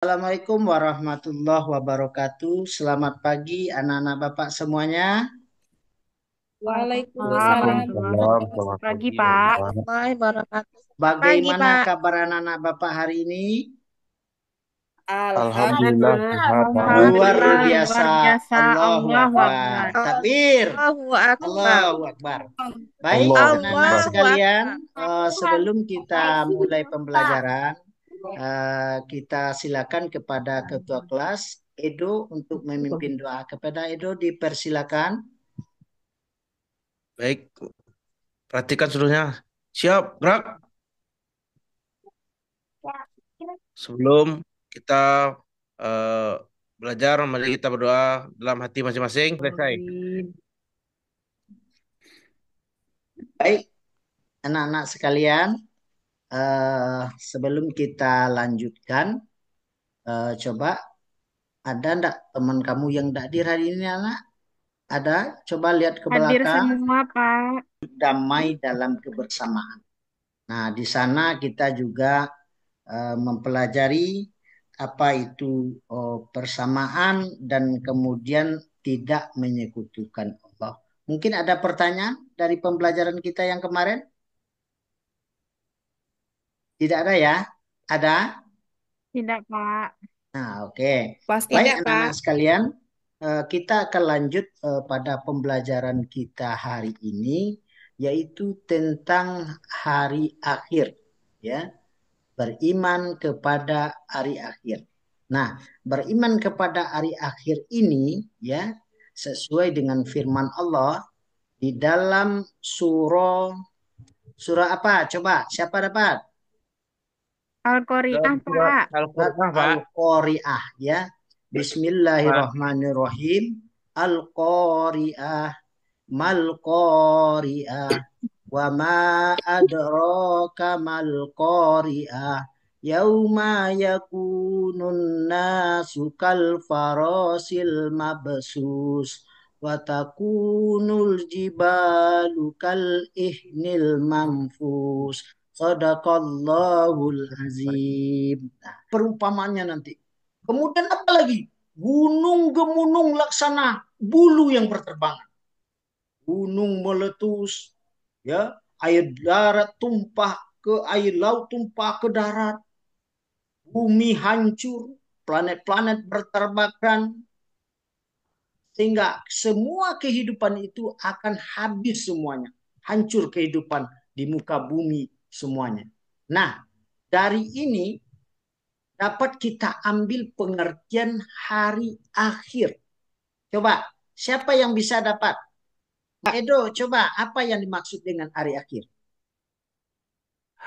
Assalamualaikum warahmatullahi wabarakatuh. Selamat pagi anak-anak Bapak semuanya. Waalaikumsalam Waalaikumsalam warahmatullahi warahmatullahi wabarakatuh. selamat Pagi, pagi Pak. Bapak. Wabarakatuh. Selamat pagi, Bagaimana Pak. kabar anak-anak Bapak hari ini? Alhamdulillah Alhamdulillah. sehat Pak. Luar Alhamdulillah luar biasa. biasa. Allahu Allahu Akbar. Akbar. Takbir. Allahu Akbar. Allahu Akbar. Baik Allahu anak-anak Akbar. Allahu sekalian, Akbar. sebelum kita mulai pembelajaran, kita silakan kepada ketua kelas Edo untuk memimpin doa. Kepada Edo dipersilakan. Baik, perhatikan seluruhnya. Siap, gerak. Sebelum kita eh, belajar, mari kita berdoa dalam hati masing-masing. Selesai. Baik anak-anak sekalian, sebelum kita lanjutkan, coba ada ndak teman kamu yang ndak hadir hari ini anak? Ada? Coba lihat ke Hadir belakang. semua, Pak. Damai dalam kebersamaan. Nah, di sana kita juga mempelajari apa itu persamaan dan kemudian tidak menyekutukan Allah. Mungkin ada pertanyaan dari pembelajaran kita yang kemarin? Tidak ada ya? Ada? Tidak, Pak. Nah, oke. Pasti Baik, tidak, anak-anak Pak. sekalian, kita akan lanjut pada pembelajaran kita hari ini, yaitu tentang hari akhir, ya, beriman kepada hari akhir. Nah, beriman kepada hari akhir ini, ya, sesuai dengan firman Allah di dalam surah surah apa? Coba, siapa dapat? Dalam Al-Qari'ah, surat Pak. Surat Al-Qur'an, Pak. Al-Qari'ah ya. Pak. Bismillahirrahmanirrahim. Al-Qari'ah mal Qari'ah wa ma adraka mal Qari'ah yauma yakunun nasu kal farasil mabsus wa takunul jibalu kal ihnil manfus. Sadaqallahul azim. Nah, perumpamaannya nanti. Kemudian apa lagi? Gunung gemunung laksana bulu yang berterbangan. Gunung meletus, ya, air darat tumpah ke air laut, tumpah ke darat, bumi hancur, planet-planet berterbangan, sehingga semua kehidupan itu akan habis semuanya. Hancur kehidupan di muka bumi semuanya. Nah, dari ini dapat kita ambil pengertian hari akhir. Coba, siapa yang bisa dapat? Edo, coba apa yang dimaksud dengan hari akhir?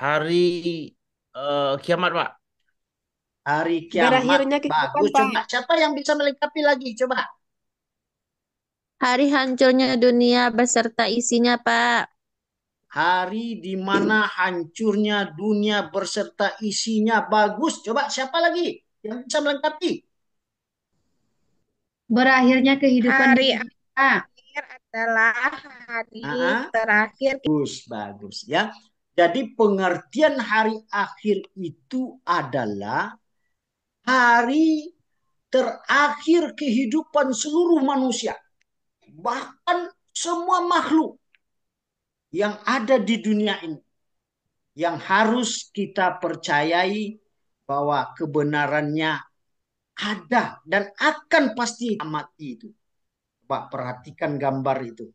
Hari kiamat, Pak. Hari kiamat. Berakhirnya kehidupan, Bagus. Pak. Coba, siapa yang bisa melengkapi lagi? Coba. Hari hancurnya dunia beserta isinya, Pak. Hari di mana hancurnya dunia berserta isinya. Bagus. Coba, siapa lagi yang bisa melengkapi? Berakhirnya kehidupan di Hari dunia. akhir adalah hari Ah, terakhir. bagus, bagus ya. Jadi pengertian hari akhir itu adalah hari terakhir kehidupan seluruh manusia. Bahkan semua makhluk yang ada di dunia ini. Yang harus kita percayai bahwa kebenarannya ada dan akan pasti mati itu. Coba perhatikan gambar itu.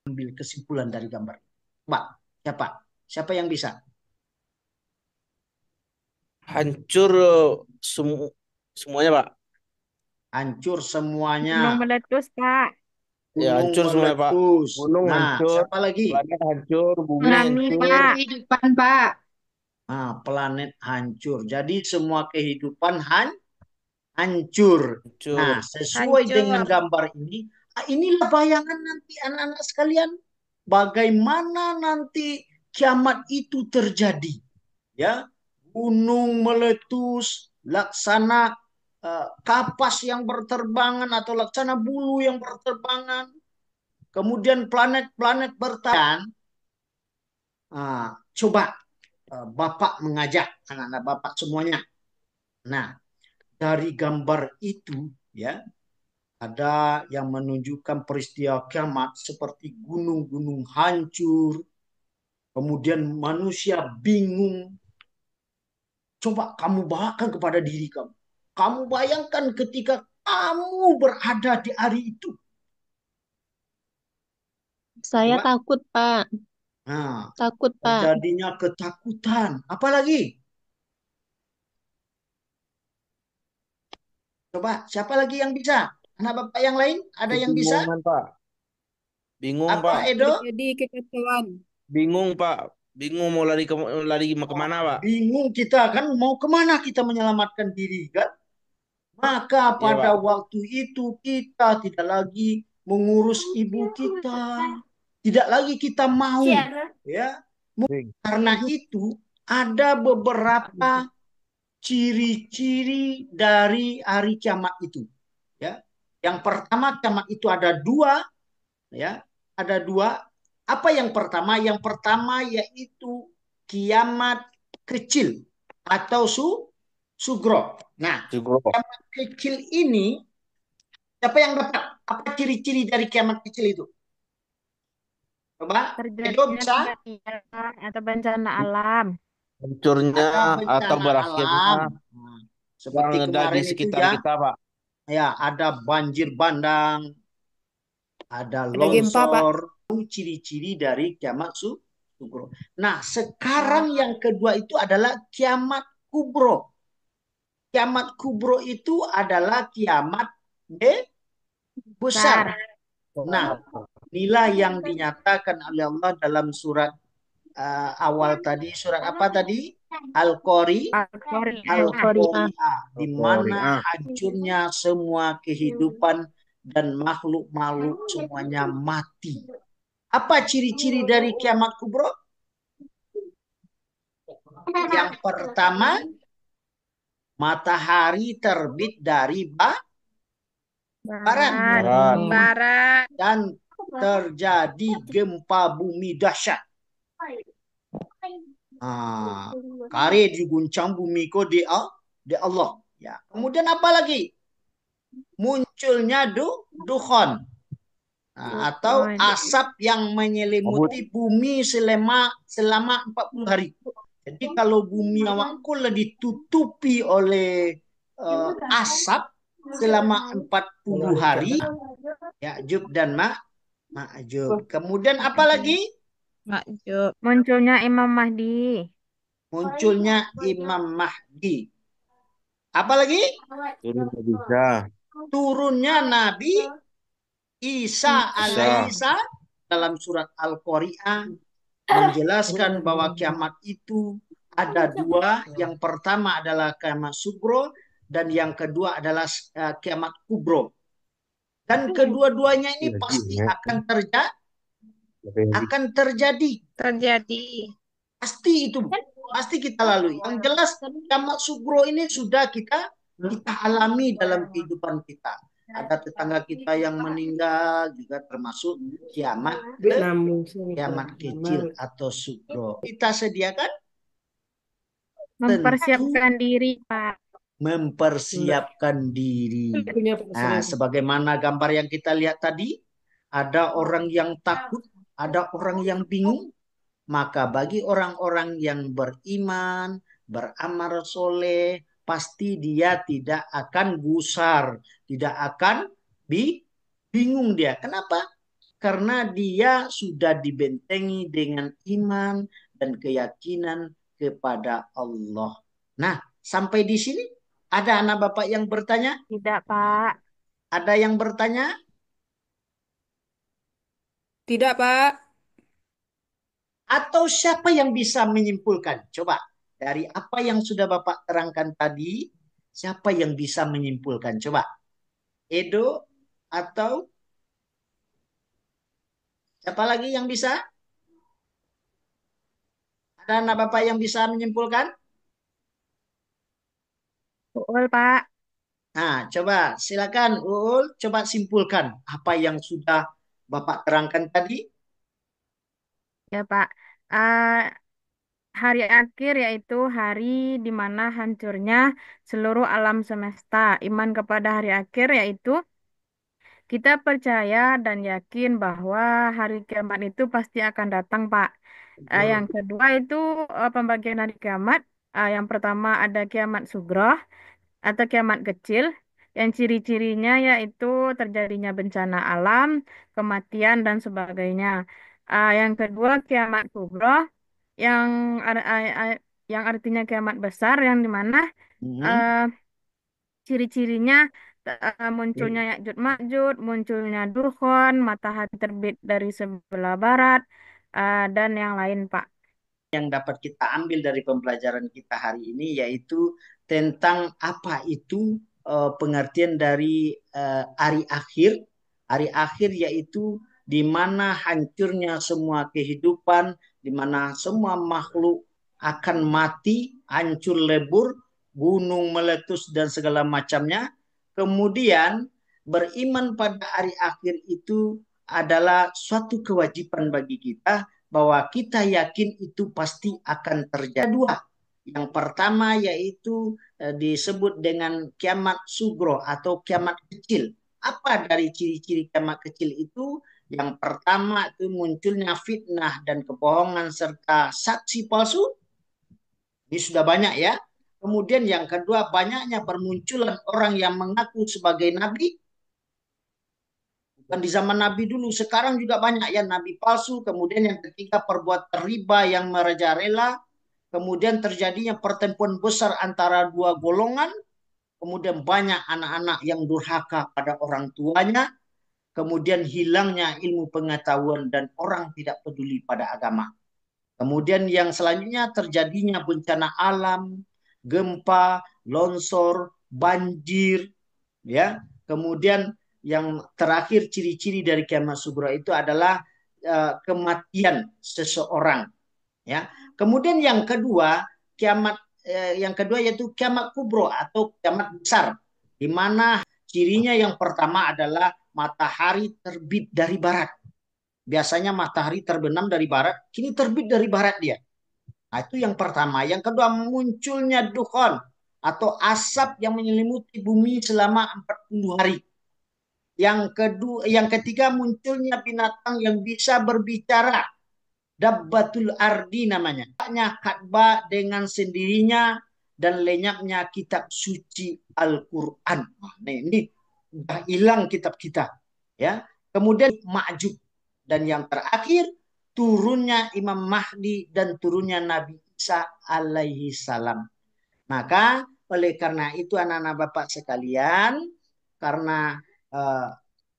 Ambil kesimpulan dari gambar. Coba, siapa? Siapa yang bisa? Hancur semuanya, Pak. Hancur semuanya. Gunung meletus, Pak. Ya, Gunung hancur semuanya, Pak. meletus. Gunung Nah, hancur, siapa lagi? planet hancur, bumi Tsunami, hancur. Pak. Kehidupan, Pak. Nah, planet hancur. Jadi semua kehidupan hancur. Nah, Hancur. sesuai dengan Hancur. gambar ini, inilah bayangan nanti anak-anak sekalian, bagaimana nanti kiamat itu terjadi. Ya, gunung meletus, laksana kapas yang berterbangan atau laksana bulu yang berterbangan, kemudian planet-planet bertahan. Coba Bapak mengajak anak-anak Bapak semuanya. Nah, dari gambar itu, ya, ada yang menunjukkan peristiwa kiamat seperti gunung-gunung hancur, kemudian manusia bingung. Coba kamu bawakan kepada diri kamu. Kamu bayangkan ketika kamu berada di hari itu. Saya Coba. takut, Pak. Nah, Takut, Pak. terjadinya ketakutan. Apalagi? Coba, siapa lagi yang bisa? Anak bapak yang lain, ada yang bisa? Kebingungan, Pak. Bingung, Apa, Pak. Edo? Terjadi kekacauan. Bingung, Pak. Bingung mau lari kemana, Pak? Bingung kita kan mau kemana kita menyelamatkan diri kan? Maka Iya, pada Pak. waktu itu kita tidak lagi mengurus ibu kita, tidak lagi kita mau, ya. Karena itu ada beberapa ciri-ciri dari hari kiamat itu, ya. Yang pertama kiamat itu ada dua, ya. Ada dua. Apa yang pertama? Yang pertama yaitu kiamat kecil atau sugro. Nah, Sugro. kiamat kecil ini siapa yang dapat? Apa ciri-ciri dari kiamat kecil itu? Coba, Edo Terjadinya bisa? kematian atau bencana alam. Hancurnya Ada atau bencana berakhirnya alam. Nah, yang seperti ada di kemarin itu sekitar ya, kita, Pak. ya ada banjir bandang, ada Ada gempa, Pak. longsor, ciri-ciri dari kiamat sugro. Nah, sekarang yang kedua itu adalah kiamat kubro. Kiamat kubro itu adalah kiamat besar. Besar. Nah, inilah yang dinyatakan oleh Allah dalam surat awal tadi, surat apa tadi? Al-Qari'ah. Al-Qari'ah. Al-Qari'ah, di mana Ah, hancurnya semua kehidupan dan makhluk-makhluk semuanya mati. Apa ciri-ciri dari kiamat kubro? Yang pertama, matahari terbit dari barat Barat. barat. Barat. dan terjadi gempa bumi dahsyat. Ah, kare diguncang bumi ko di Allah. Ya. Kemudian apa lagi? Munculnya dukhon. Nah, atau Dukun. asap yang Kabut. menyelimuti bumi selama 40 hari. Jadi kalau bumi awakku ditutupi oleh asap selama 40 hari, ya Jub dan Ma'jub. Kemudian apa lagi? Makjub. Munculnya Imam Mahdi. Munculnya Imam Mahdi. Apa lagi? Turun nggak bisa. Turunnya Nabi Isa Bisa. alaihissalam dalam surat Al-Qari'ah menjelaskan bahwa kiamat itu ada dua. Yang pertama adalah kiamat sugro dan yang kedua adalah kiamat kubro. Dan kedua-duanya ini Lagi pasti ya. akan terjadi. Terjadi. Pasti itu. Pasti kita lalui. Yang jelas kiamat sugro ini sudah kita alami dalam kehidupan kita. Ada tetangga kita yang meninggal juga termasuk kiamat kecil atau sugro. Kita sediakan tentu Mempersiapkan diri, Pak. mempersiapkan diri. Nah, sebagaimana gambar yang kita lihat tadi, ada orang yang takut, ada orang yang bingung, maka bagi orang-orang yang beriman, beramal soleh, pasti dia tidak akan gusar, tidak akan bingung dia. Kenapa? Karena dia sudah dibentengi dengan iman dan keyakinan kepada Allah. Nah, sampai di sini ada anak bapak yang bertanya? Tidak, Pak. Ada yang bertanya? Tidak, Pak. Atau siapa yang bisa menyimpulkan? Coba dari apa yang sudah bapak terangkan tadi, siapa yang bisa menyimpulkan? Coba Edo atau siapa lagi yang bisa? Ada anak bapak yang bisa menyimpulkan? Betul, Pak. Nah, coba silakan Uul, coba simpulkan apa yang sudah Bapak terangkan tadi. Ya, Pak. Ah, hari akhir yaitu hari di mana hancurnya seluruh alam semesta. Iman kepada hari akhir yaitu kita percaya dan yakin bahwa hari kiamat itu pasti akan datang, Pak. Yang kedua itu pembagian hari kiamat. Yang pertama ada kiamat sugroh atau kiamat kecil, yang ciri-cirinya yaitu terjadinya bencana alam, kematian dan sebagainya. Yang kedua kiamat kubroh, yang yang artinya kiamat besar, yang dimana Mhm. ciri-cirinya munculnya Ya'juj Ma'juj, munculnya Durkhan, matahari terbit dari sebelah barat, dan yang lain, Pak. Yang dapat kita ambil dari pembelajaran kita hari ini yaitu tentang apa itu pengertian dari hari akhir. Hari akhir yaitu di mana hancurnya semua kehidupan, di mana semua makhluk akan mati, hancur lebur, gunung meletus dan segala macamnya. Kemudian beriman pada hari akhir itu adalah suatu kewajiban bagi kita bahwa kita yakin itu pasti akan terjadi. Dua, yang pertama yaitu disebut dengan kiamat sugro atau kiamat kecil. Apa dari ciri-ciri kiamat kecil itu? Yang pertama itu munculnya fitnah dan kebohongan serta saksi palsu. Ini sudah banyak ya. Kemudian yang kedua banyaknya permunculan orang yang mengaku sebagai nabi. Bukan di zaman Nabi dulu, sekarang juga banyak ya Nabi palsu. Kemudian yang ketiga perbuatan riba yang merajalela. Kemudian terjadinya pertempuran besar antara dua golongan. Kemudian banyak anak-anak yang durhaka pada orang tuanya. Kemudian hilangnya ilmu pengetahuan dan orang tidak peduli pada agama. Kemudian yang selanjutnya terjadinya bencana alam, gempa, longsor, banjir, ya. Kemudian yang terakhir ciri-ciri dari kiamat sughra itu adalah kematian seseorang, ya. Kemudian yang kedua, kiamat yang kedua yaitu kiamat kubro atau kiamat besar, di mana cirinya yang pertama adalah matahari terbit dari barat. Biasanya matahari terbenam dari barat, kini terbit dari barat dia. Nah, itu yang pertama. Yang kedua, munculnya dukhan atau asap yang menyelimuti bumi selama 40 hari. Yang ketiga munculnya binatang yang bisa berbicara. Dabbatul ardi namanya. Ka'bah dengan sendirinya dan lenyapnya kitab suci Al-Quran. Nah, ini udah hilang kitab kita. Ya. Kemudian Ma'jub. Dan yang terakhir turunnya Imam Mahdi dan turunnya Nabi Isa alaihi salam. Maka oleh karena itu anak-anak Bapak sekalian, karena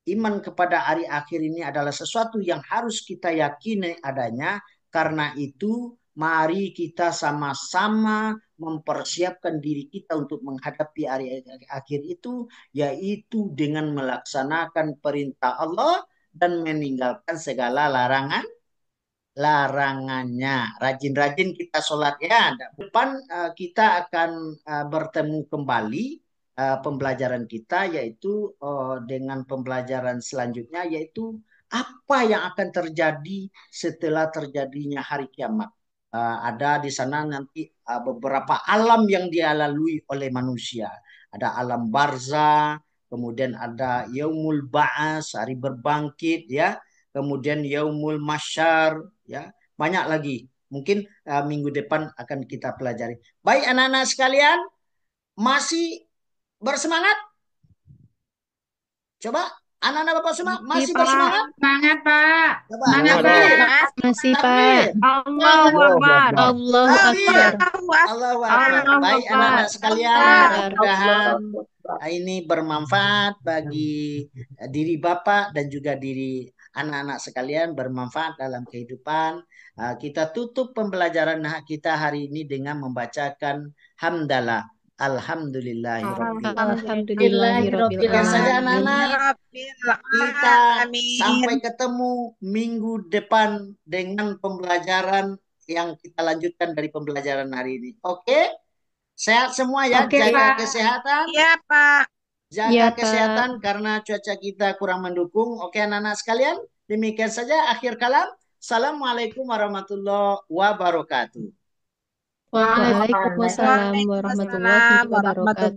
iman kepada hari akhir ini adalah sesuatu yang harus kita yakini adanya. Karena itu mari kita sama-sama mempersiapkan diri kita untuk menghadapi hari akhir itu, yaitu dengan melaksanakan perintah Allah dan meninggalkan segala larangannya. Rajin-rajin kita sholat ya. Depan kita akan bertemu kembali pembelajaran kita yaitu dengan pembelajaran selanjutnya yaitu apa yang akan terjadi setelah terjadinya hari kiamat. Ada di sana nanti beberapa alam yang dilalui oleh manusia. Ada alam barzah, kemudian ada yaumul ba'as, hari berbangkit ya. Kemudian yaumul masyar ya. Banyak lagi. Mungkin minggu depan akan kita pelajari. Baik anak-anak sekalian, masih bersemangat? Coba anak-anak Bapak semua Masih, masih Pak. bersemangat? Semangat, Pak. Coba Semangat, takbir. Pak. Masih, Takbir. Pak. Allahu Akbar. Allahu Takbir. Akbar. Allahu Akbar. Allahu Baik Akbar. anak-anak sekalian, Akbar. mudah-mudahan ini bermanfaat bagi diri Bapak dan juga diri anak-anak sekalian, bermanfaat dalam kehidupan. Kita tutup pembelajaran kita hari ini dengan membacakan hamdalah. Alhamdulillahirabbil alamin. Alhamdulillahirabbil Demikian saja alamin. anak-anak. Kita sampai ketemu minggu depan dengan pembelajaran yang kita lanjutkan dari pembelajaran hari ini. Oke? Sehat semua ya, Oke, jaga Pak. kesehatan. Iya, Pak. Jaga Iya, Pak. kesehatan karena cuaca kita kurang mendukung. Oke anak-anak sekalian, demikian saja akhir kalam. Assalamualaikum warahmatullahi wabarakatuh. Waalaikumsalam. Waalaikumsalam warahmatullahi Waalaikumsalam wabarakatuh.